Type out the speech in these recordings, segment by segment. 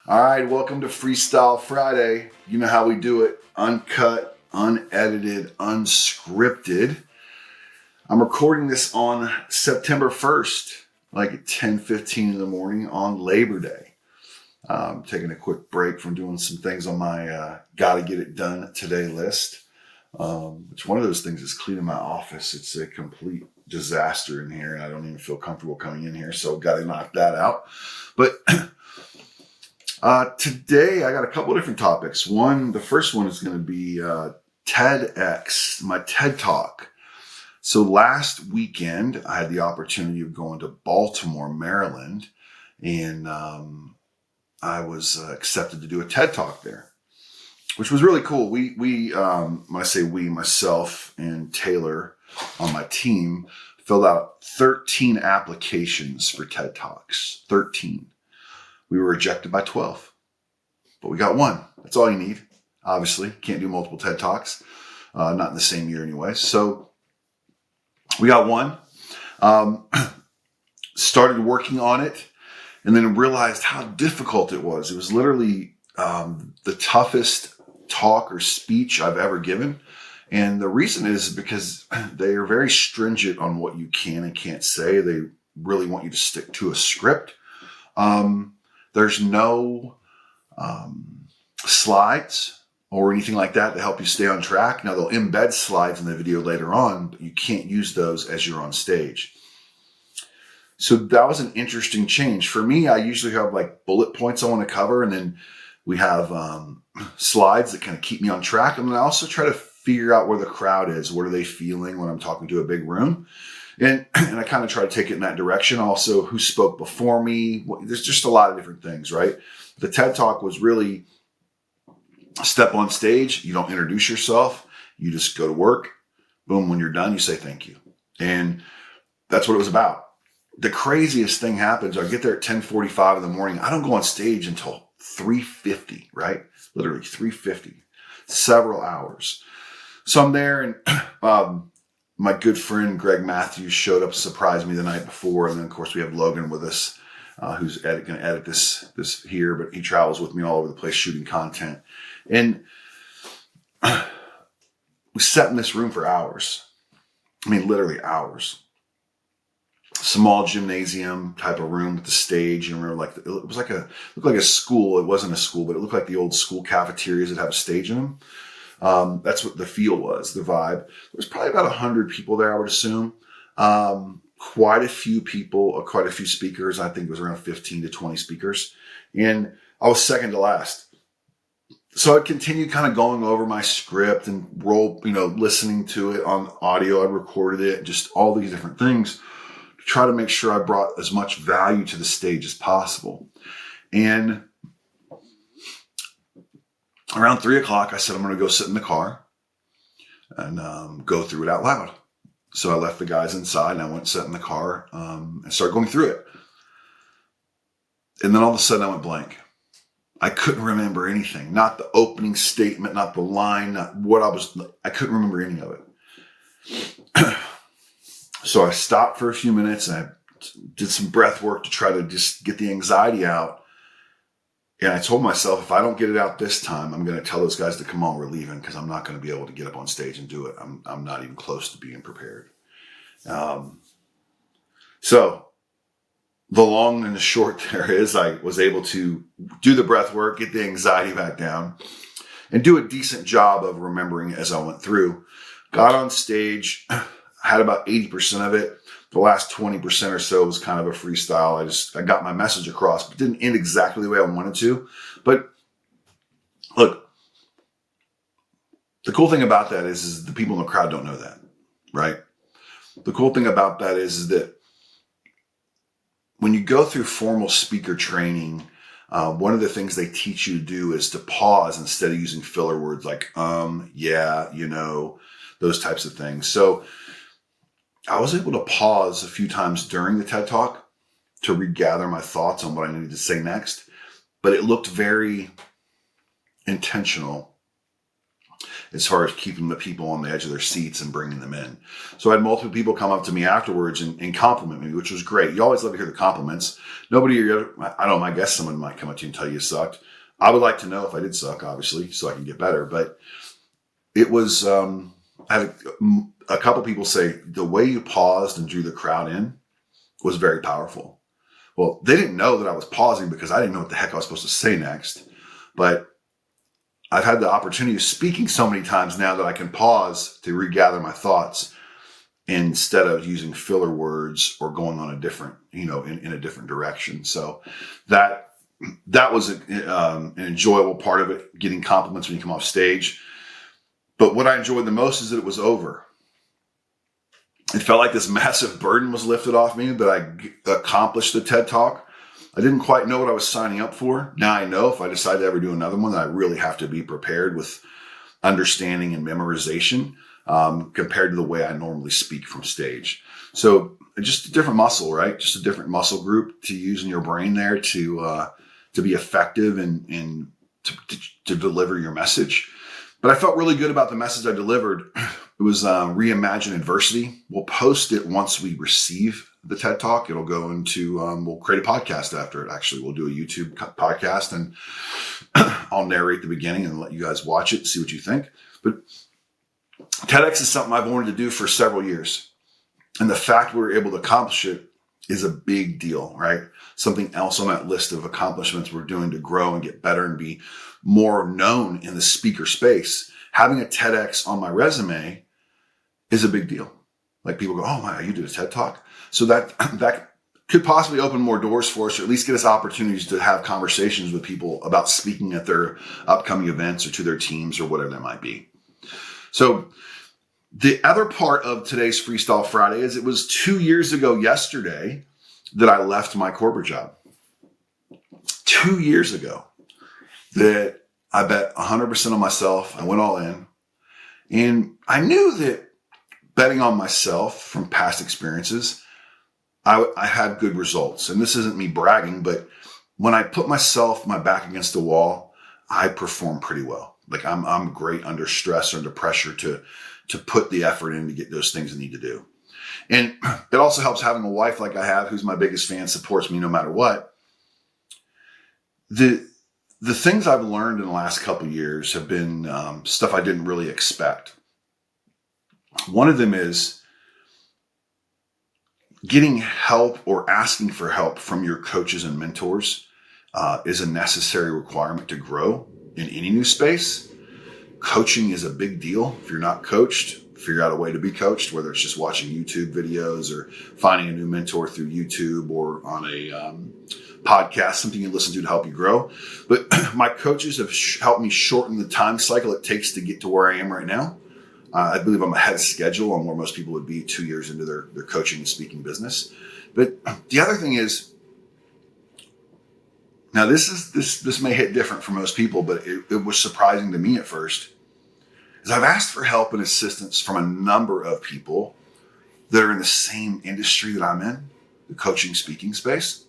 All right, welcome to Freestyle Friday. You know how we do it. Uncut, unedited, unscripted. I'm recording this on September 1st, like at 10:15 in the morning on Labor Day. Taking a quick break from doing some things on my gotta get it done today list. It's one of those things is cleaning my office. It's a complete disaster in here and I don't even feel comfortable coming in here. So got to knock that out. But today I got a couple of different topics. The first one is going to be TEDx, my TED Talk. So last weekend I had the opportunity of going to Baltimore, Maryland, and I was accepted to do a TED Talk there, which was really cool. We when I say we, myself and Taylor on my team filled out 13 applications for TED Talks. 13. We were rejected by 12, but we got one. That's all you need. Obviously, can't do multiple TED Talks, not in the same year anyway. So we got one, started working on it, and then realized how difficult it was. It was literally the toughest talk or speech I've ever given. And the reason is because they are very stringent on what you can and can't say. They really want you to stick to a script. There's no slides or anything like that to help you stay on track. Now, they'll embed slides in the video later on, but you can't use those as you're on stage. So that was an interesting change. For me, I usually have like bullet points I want to cover, and then we have slides that kind of keep me on track. And then I also try to figure out where the crowd is. What are they feeling when I'm talking to a big room? And I kind of try to take it in that direction. Also, who spoke before me? There's just a lot of different things, right? The TED Talk was really step on stage. You don't introduce yourself. You just go to work. Boom. When you're done, you say thank you. And that's what it was about. The craziest thing happens. I get there at 10:45 in the morning. I don't go on stage until 3:50, right? Literally 3:50, several hours. So I'm there and my good friend Greg Matthews showed up, surprised me the night before. And then, of course, we have Logan with us, who's going to edit this here, but he travels with me all over the place shooting content. And we sat in this room for hours. I mean, literally hours. Small gymnasium type of room with the stage. And remember, it looked like a school. It wasn't a school, but it looked like the old school cafeterias that have a stage in them. That's what the feel was, the vibe. There was probably about 100 people there, I would assume. Quite a few people, quite a few speakers. I think it was around 15 to 20 speakers. And I was second to last. So I continued kind of going over my script and listening to it on audio. I recorded it, just all these different things to try to make sure I brought as much value to the stage as possible. And around 3:00, I said, I'm going to go sit in the car and go through it out loud. So I left the guys inside and I went and sat in the car and started going through it. And then all of a sudden I went blank. I couldn't remember anything, not the opening statement, not the line, not what I couldn't remember any of it. So I stopped for a few minutes and I did some breath work to try to just get the anxiety out. And I told myself, if I don't get it out this time, I'm going to tell those guys to come on, we're leaving, because I'm not going to be able to get up on stage and do it. I'm not even close to being prepared. So the long and the short there is I was able to do the breath work, get the anxiety back down, and do a decent job of remembering as I went through. Got on stage, had about 80% of it. The last 20% or so was kind of a freestyle. I got my message across, but didn't end exactly the way I wanted to. But look, the cool thing about that is the people in the crowd don't know that, right? The cool thing about that is that when you go through formal speaker training, one of the things they teach you to do is to pause instead of using filler words like, yeah, those types of things. So I was able to pause a few times during the TED Talk to regather my thoughts on what I needed to say next, but it looked very intentional as far as keeping the people on the edge of their seats and bringing them in. So I had multiple people come up to me afterwards and compliment me, which was great. You always love to hear the compliments. Nobody, I don't know, I guess someone might come up to you and tell you you sucked. I would like to know if I did suck, obviously, so I can get better. But it was, I had a couple people say the way you paused and drew the crowd in was very powerful. Well, they didn't know that I was pausing because I didn't know what the heck I was supposed to say next. But I've had the opportunity of speaking so many times now that I can pause to regather my thoughts instead of using filler words or going on a different, in a different direction. So that was an enjoyable part of it, getting compliments when you come off stage. But what I enjoyed the most is that it was over. It felt like this massive burden was lifted off me, that I accomplished the TED Talk. I didn't quite know what I was signing up for. Now I know if I decide to ever do another one, that I really have to be prepared with understanding and memorization compared to the way I normally speak from stage. So just a different muscle, right? Just a different muscle group to use in your brain there to be effective and to deliver your message. But I felt really good about the message I delivered. It was reimagine adversity. We'll post it once we receive the TED Talk. It'll go into, we'll create a podcast after it. Actually, we'll do a YouTube podcast and I'll narrate the beginning and let you guys watch it and see what you think. But TEDx is something I've wanted to do for several years. And the fact we were able to accomplish it is a big deal, right? Something else on that list of accomplishments we're doing to grow and get better and be more known in the speaker space. Having a TEDx on my resume is a big deal. Like people go, oh my, you did a TED Talk? So that could possibly open more doors for us, or at least get us opportunities to have conversations with people about speaking at their upcoming events or to their teams or whatever that might be. So the other part of today's Freestyle Friday is it was 2 years ago yesterday that I left my corporate job. 2 years ago that I bet 100% on myself. I went all in. And I knew that betting on myself from past experiences, I had good results. And this isn't me bragging, but when I put my back against the wall, I perform pretty well. Like I'm great under stress or under pressure to put the effort in to get those things I need to do. And it also helps having a wife like I have, who's my biggest fan, supports me no matter what. The things I've learned in the last couple of years have been stuff I didn't really expect. One of them is getting help or asking for help from your coaches and mentors is a necessary requirement to grow in any new space. Coaching is a big deal. If you're not coached, figure out a way to be coached, whether it's just watching YouTube videos or finding a new mentor through YouTube or on a podcast, something you listen to help you grow. But my coaches have helped me shorten the time cycle it takes to get to where I am right now. I believe I'm ahead of schedule on where most people would be 2 years into their coaching and speaking business. But the other thing is, now this may hit different for most people, but it was surprising to me at first, is I've asked for help and assistance from a number of people that are in the same industry that I'm in, the coaching speaking space.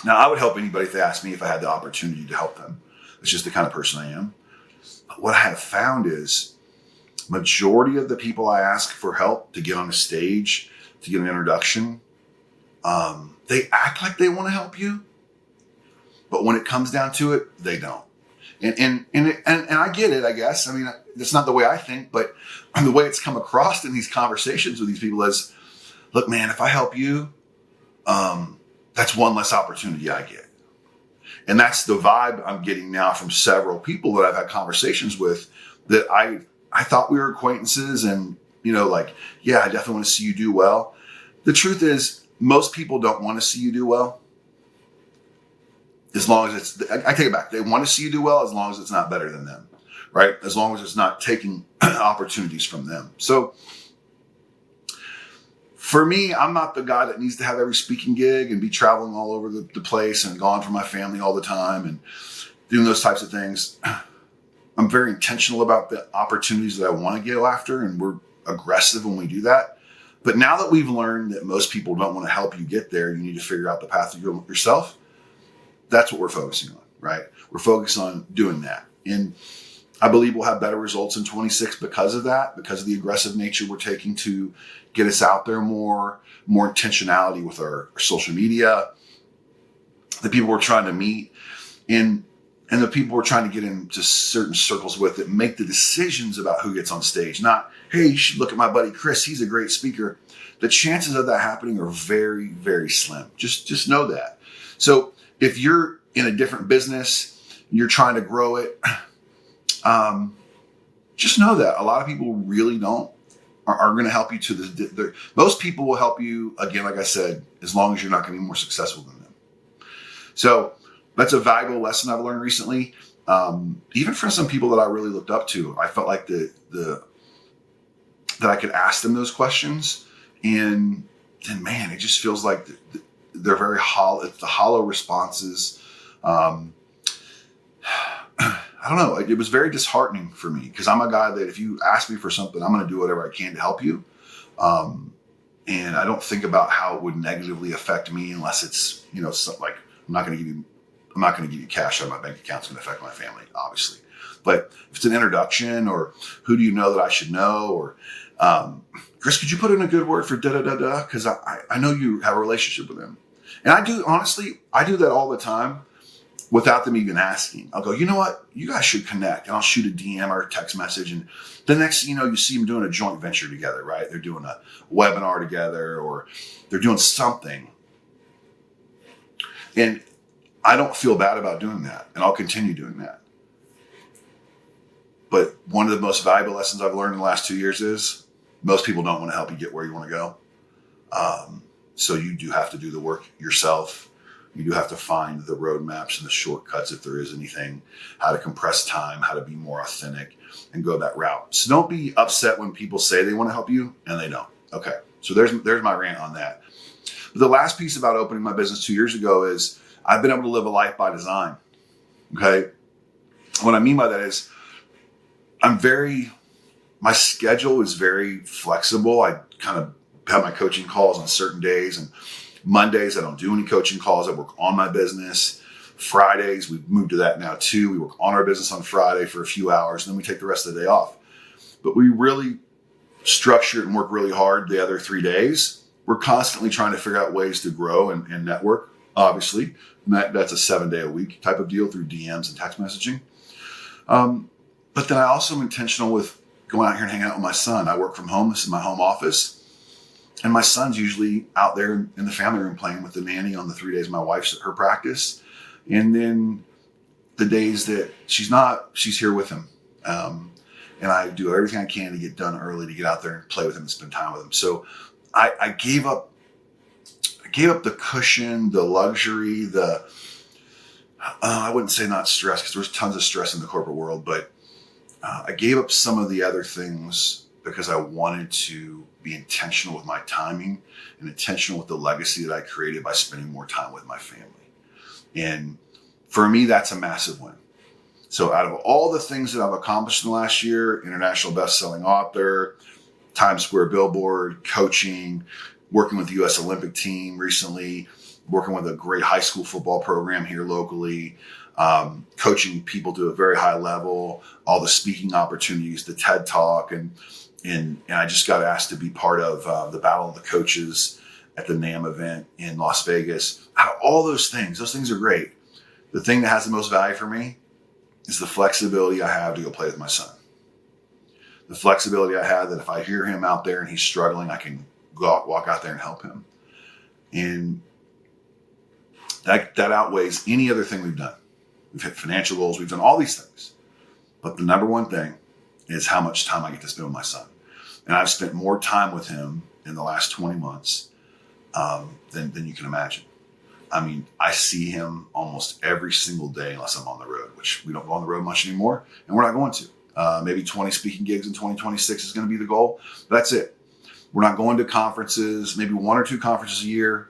Now, I would help anybody if they asked me if I had the opportunity to help them. It's just the kind of person I am. But what I have found is majority of the people I ask for help to get on a stage, to get an introduction, they act like they want to help you. But when it comes down to it, they don't. And I get it, I guess. I mean, that's not the way I think, but the way it's come across in these conversations with these people is, look, man, if I help you, that's one less opportunity I get. And that's the vibe I'm getting now from several people that I've had conversations with, that I thought we were acquaintances and, yeah, I definitely want to see you do well. The truth is, most people don't want to see you do well. As long as I take it back. They want to see you do well as long as it's not better than them, right? As long as it's not taking opportunities from them. So for me, I'm not the guy that needs to have every speaking gig and be traveling all over the place and gone from my family all the time and doing those types of things. I'm very intentional about the opportunities that I want to go after, and we're aggressive when we do that. But now that we've learned that most people don't want to help you get there, you need to figure out the path to go yourself. That's what we're focusing on, right? We're focused on doing that. And I believe we'll have better results in 26 because of that, because of the aggressive nature we're taking to get us out there more intentionality with our social media, the people we're trying to meet, and the people we're trying to get into certain circles with that make the decisions about who gets on stage. Not, hey, you should look at my buddy Chris, he's a great speaker. The chances of that happening are very, very slim. Just know that. So if you're in a different business, you're trying to grow it, just know that a lot of people really are going to help you to most people will help you, again, like I said, as long as you're not going to be more successful than them. So that's a valuable lesson I've learned recently. Even for some people that I really looked up to, I felt like that I could ask them those questions, and then, man, it just feels like they're very hollow. It's the hollow responses. I don't know. It was very disheartening for me, because I'm a guy that if you ask me for something, I'm going to do whatever I can to help you. And I don't think about how it would negatively affect me unless it's, something like, I'm not going to give you cash out of my bank account. It's going to affect my family, obviously. But if it's an introduction, or who do you know that I should know, or Chris, could you put in a good word for da-da-da-da? Because I know you have a relationship with them. And I do that all the time without them even asking. I'll go, you know what? You guys should connect. And I'll shoot a DM or a text message. And the next thing you know, you see them doing a joint venture together, right? They're doing a webinar together, or they're doing something. And I don't feel bad about doing that. And I'll continue doing that. But one of the most valuable lessons I've learned in the last 2 years is most people don't want to help you get where you want to go. So you do have to do the work yourself. You do have to find the roadmaps and the shortcuts, if there is anything, how to compress time, how to be more authentic, and go that route. So don't be upset when people say they want to help you and they don't. Okay, so there's my rant on that. But the last piece about opening my business 2 years ago is I've been able to live a life by design. Okay, what I mean by that is my schedule is very flexible. I kind of have my coaching calls on certain days, and Mondays, I don't do any coaching calls. I work on my business. Fridays, we've moved to that now too. We work on our business on Friday for a few hours, and then we take the rest of the day off. But we really structure it and work really hard the other 3 days. We're constantly trying to figure out ways to grow and network, obviously. And that's a 7-day-a-week type of deal through DMs and text messaging. But then I also am intentional with going out here and hanging out with my son. I work from home. This is my home office. And my son's usually out there in the family room playing with the nanny on the 3 days my wife's at her practice. And then the days that she's not, she's here with him. And I do everything I can to get done early, to get out there and play with him and spend time with him. So I gave up the cushion, the luxury, I wouldn't say not stress, because there's tons of stress in the corporate world, but I gave up some of the other things because I wanted to be intentional with my timing and intentional with the legacy that I created by spending more time with my family. And for me, that's a massive win. So out of all the things that I've accomplished in the last year, international best-selling author, Times Square billboard, coaching, working with the U.S. Olympic team recently, working with a great high school football program here locally, coaching people to a very high level, all the speaking opportunities, the TED Talk, and I just got asked to be part of the Battle of the Coaches at the NAM event in Las Vegas. Out of all those things are great. The thing that has the most value for me is the flexibility I have to go play with my son. The flexibility I have that if I hear him out there and he's struggling, I can walk out there and help him. And that outweighs any other thing we've done. We've hit financial goals. We've done all these things. But the number one thing is how much time I get to spend with my son. And I've spent more time with him in the last 20 months than you can imagine. I mean, I see him almost every single day unless I'm on the road, which we don't go on the road much anymore, and we're not going to. Maybe 20 speaking gigs in 2026 is going to be the goal. But that's it. We're not going to conferences, maybe 1 or 2 conferences a year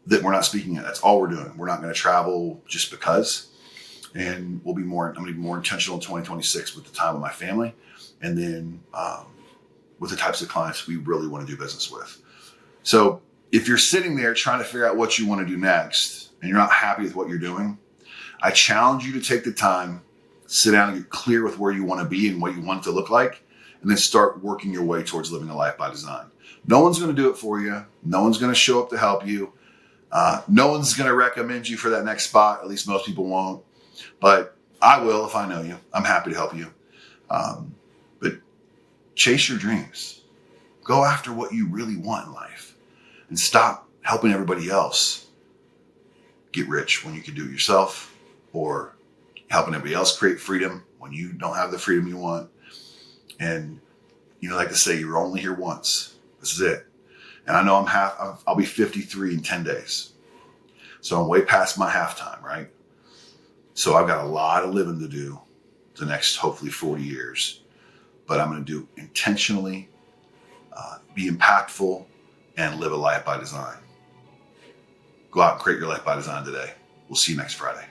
that we're not speaking at. That's all we're doing. We're not going to travel just because. And I'm going to be more intentional in 2026 with the time with my family, and then with the types of clients we really want to do business with. So if you're sitting there trying to figure out what you want to do next and you're not happy with what you're doing, I challenge you to take the time Sit down and get clear with where you want to be and what you want it to look like, and then start working your way towards living a life by design. No one's going to do it for you. No one's going to show up to help you. No one's going to recommend you for that next spot. At least most people won't. But I will if I know you. I'm happy to help you. But chase your dreams. Go after what you really want in life. And stop helping everybody else get rich when you can do it yourself, or helping everybody else create freedom when you don't have the freedom you want. And like to say, you're only here once. This is it. And I know I'll be 53 in 10 days. So I'm way past my halftime, right? So I've got a lot of living to do the next, hopefully 40 years. But I'm going to do intentionally, be impactful, and live a life by design. Go out and create your life by design today. We'll see you next Friday.